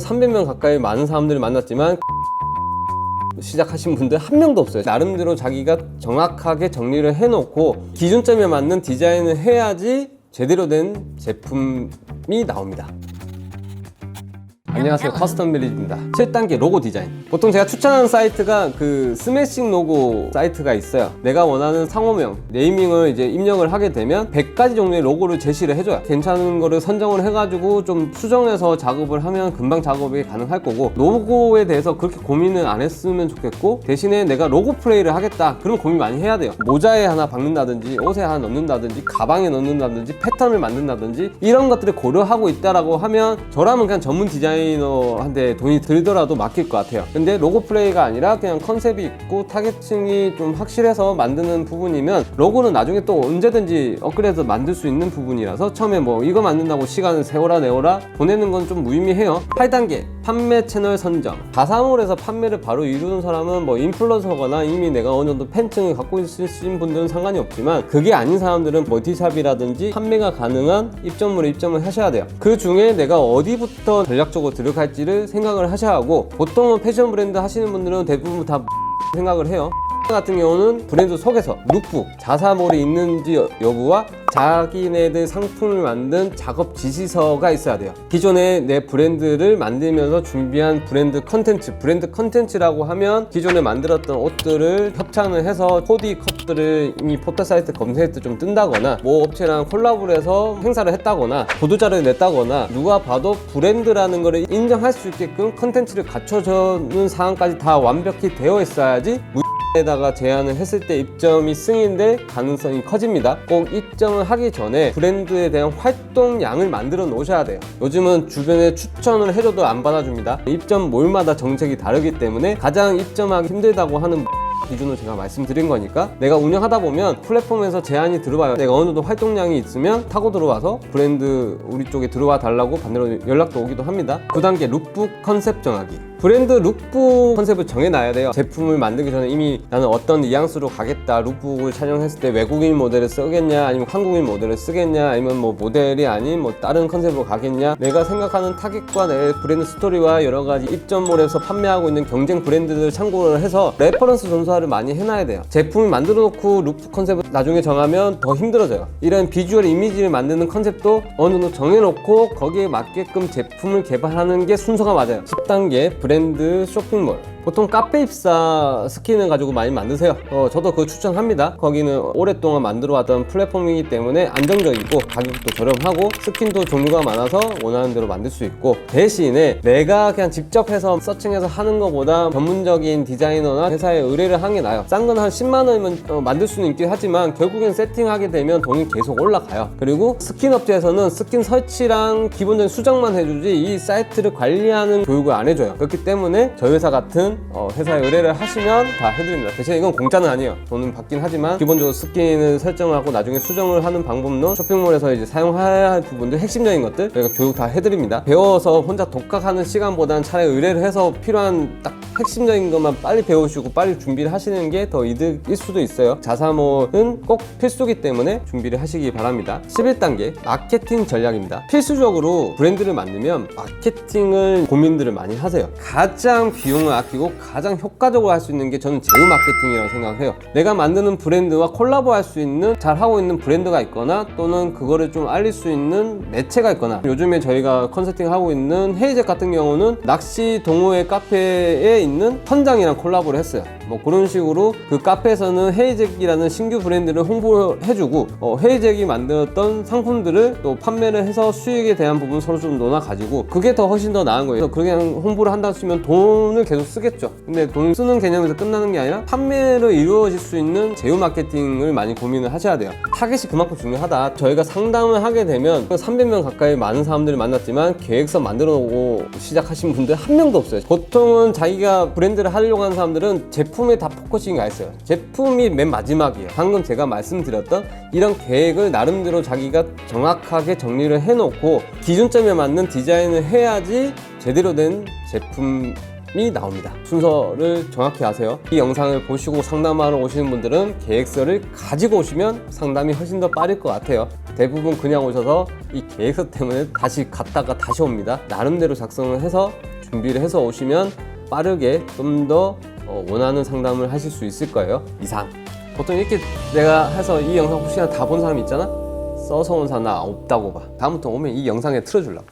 300명 가까이 많은 사람들을 만났지만 시작하신 분들 한 명도 없어요. 나름대로 자기가 정확하게 정리를 해놓고 기준점에 맞는 디자인을 해야지 제대로 된 제품이 나옵니다. 안녕하세요, 커스텀 빌리지입니다. 7단계 로고 디자인. 보통 제가 추천하는 사이트가 그 스매싱 로고 사이트가 있어요. 내가 원하는 상호명, 네이밍을 이제 입력을 하게 되면 100가지 종류의 로고를 제시를 해줘요. 괜찮은 거를 선정을 해가지고 좀 수정해서 작업을 하면 금방 작업이 가능할 거고, 로고에 대해서 그렇게 고민을 안 했으면 좋겠고, 대신에 내가 로고 플레이를 하겠다, 그럼 고민 많이 해야 돼요. 모자에 하나 박는다든지 옷에 하나 넣는다든지 가방에 넣는다든지 패턴을 만든다든지 이런 것들을 고려하고 있다라고 하면 저라면 그냥 전문 디자이너한테 돈이 들더라도 맡길 것 같아요. 근데 로고 플레이가 아니라 그냥 컨셉이 있고 타겟층이 좀 확실해서 만드는 부분이면 로고는 나중에 또 언제든지 업그레이드 만들 수 있는 부분이라서 처음에 뭐 이거 만든다고 시간을 세워라 내워라 보내는 건 좀 무의미해요. 8단계 판매 채널 선정. 가상몰에서 판매를 바로 이루는 사람은 뭐 인플루언서거나 이미 내가 어느 정도 팬층을 갖고 있으신 분들은 상관이 없지만, 그게 아닌 사람들은 멀티샵이라든지 판매가 가능한 입점물에 입점을 하셔야 돼요. 그 중에 내가 어디부터 전략적으로 들어갈지를 생각을 하셔야 하고, 보통은 패션 브랜드 하시는 분들은 대부분 다 생각을 해요. 같은 경우는 브랜드 속에서 룩북, 자사몰이 있는지 여부와 자기네들 상품을 만든 작업 지시서가 있어야 돼요. 기존에 내 브랜드를 만들면서 준비한 브랜드 컨텐츠라고 하면 기존에 만들었던 옷들을 협찬을 해서 코디 컷들을 이미 포털 사이트 검색할 때 좀 뜬다거나, 뭐 업체랑 콜라보를 해서 행사를 했다거나 보도자료를 냈다거나, 누가 봐도 브랜드라는 거를 인정할 수 있게끔 컨텐츠를 갖춰주는 사항까지 다 완벽히 되어 있어야지 에다가 제안을 했을 때 입점이 승인될 가능성이 커집니다. 꼭 입점을 하기 전에 브랜드에 대한 활동량을 만들어 놓으셔야 돼요. 요즘은 주변에 추천을 해줘도 안 받아줍니다. 입점몰마다 정책이 다르기 때문에 가장 입점하기 힘들다고 하는 기준으로 제가 말씀드린 거니까, 내가 운영하다 보면 플랫폼에서 제안이 들어와요. 내가 어느 정도 활동량이 있으면 타고 들어와서 브랜드 우리 쪽에 들어와 달라고 반대로 연락도 오기도 합니다. 9단계 룩북 컨셉 정하기. 브랜드 룩북 컨셉을 정해놔야 돼요. 제품을 만들기 전에 이미 나는 어떤 뉘앙스로 가겠다, 룩북을 촬영했을 때 외국인 모델을 쓰겠냐 아니면 한국인 모델을 쓰겠냐, 아니면 뭐 모델이 아닌 뭐 다른 컨셉으로 가겠냐, 내가 생각하는 타깃과 내 브랜드 스토리와 여러 가지 입점몰에서 판매하고 있는 경쟁 브랜드들을 참고를 해서 레퍼런스 전수화를 많이 해놔야 돼요. 제품을 만들어 놓고 룩북 컨셉을 나중에 정하면 더 힘들어져요. 이런 비주얼 이미지를 만드는 컨셉도 어느 정도 정해놓고 거기에 맞게끔 제품을 개발하는 게 순서가 맞아요. 10단계 브랜드 쇼핑몰. 보통 카페 입사 스킨을 가지고 많이 만드세요. 저도 그거 추천합니다. 거기는 오랫동안 만들어 왔던 플랫폼이기 때문에 안정적이고 가격도 저렴하고 스킨도 종류가 많아서 원하는 대로 만들 수 있고, 대신에 내가 그냥 직접 해서 서칭해서 하는 것보다 전문적인 디자이너나 회사에 의뢰를 하는 게 나아요. 싼 건 한 10만 원이면 만들 수는 있긴 하지만 결국엔 세팅하게 되면 돈이 계속 올라가요. 그리고 스킨 업체에서는 스킨 설치랑 기본적인 수정만 해주지 이 사이트를 관리하는 교육을 안 해줘요. 그렇기 때문에 저희 회사 같은 회사에 의뢰를 하시면 다 해드립니다. 대신 이건 공짜는 아니에요. 돈은 받긴 하지만 기본적으로 스킨을 설정을 하고 나중에 수정을 하는 방법론, 쇼핑몰에서 이제 사용해야 할 부분들, 핵심적인 것들 저희가 교육 다 해드립니다. 배워서 혼자 독학하는 시간보다는 차라리 의뢰를 해서 필요한 딱 핵심적인 것만 빨리 배우시고 빨리 준비를 하시는 게 더 이득일 수도 있어요. 자사몰은 꼭 필수기 때문에 준비를 하시기 바랍니다. 11단계 마케팅 전략입니다. 필수적으로 브랜드를 만들면 마케팅을 고민들을 많이 하세요. 가장 비용을 아끼고 가장 효과적으로 할 수 있는 게 저는 제휴 마케팅이라고 생각해요. 내가 만드는 브랜드와 콜라보 할 수 있는, 잘 하고 있는 브랜드가 있거나 또는 그거를 좀 알릴 수 있는 매체가 있거나, 요즘에 저희가 컨설팅 하고 있는 헤이젯 같은 경우는 낚시 동호회 카페에 있는 선장이랑 콜라보를 했어요. 뭐 그런 식으로 그 카페에서는 헤이젝이라는 신규 브랜드를 홍보를 해주고, 헤이젝이 만들었던 상품들을 또 판매를 해서 수익에 대한 부분 서로 좀 논아 가지고, 그게 더 훨씬 더 나은 거예요. 그렇게 홍보를 한다 치면 돈을 계속 쓰겠죠. 근데 돈 쓰는 개념에서 끝나는 게 아니라 판매로 이루어질 수 있는 제휴 마케팅을 많이 고민을 하셔야 돼요. 타겟이 그만큼 중요하다. 저희가 상담을 하게 되면 300명 가까이 많은 사람들을 만났지만 계획서 만들어 놓고 시작하신 분들 한 명도 없어요. 보통은 자기가 브랜드를 하려고 하는 사람들은 제품에 다 포커싱이 가 있어요. 제품이 맨 마지막이에요. 방금 제가 말씀드렸던 이런 계획을 나름대로 자기가 정확하게 정리를 해놓고 기준점에 맞는 디자인을 해야지 제대로 된 제품이 나옵니다. 순서를 정확히 아세요. 이 영상을 보시고 상담하러 오시는 분들은 계획서를 가지고 오시면 상담이 훨씬 더 빠를 것 같아요. 대부분 그냥 오셔서 이 계획서 때문에 다시 갔다가 다시 옵니다. 나름대로 작성을 해서 준비를 해서 오시면 빠르게 좀 더 원하는 상담을 하실 수 있을 거예요. 이상. 보통 이렇게 내가 해서 이 영상 혹시나 다 본 사람 있잖아? 써서 온 사람 나 없다고 봐. 다음부터 오면 이 영상에 틀어주려고.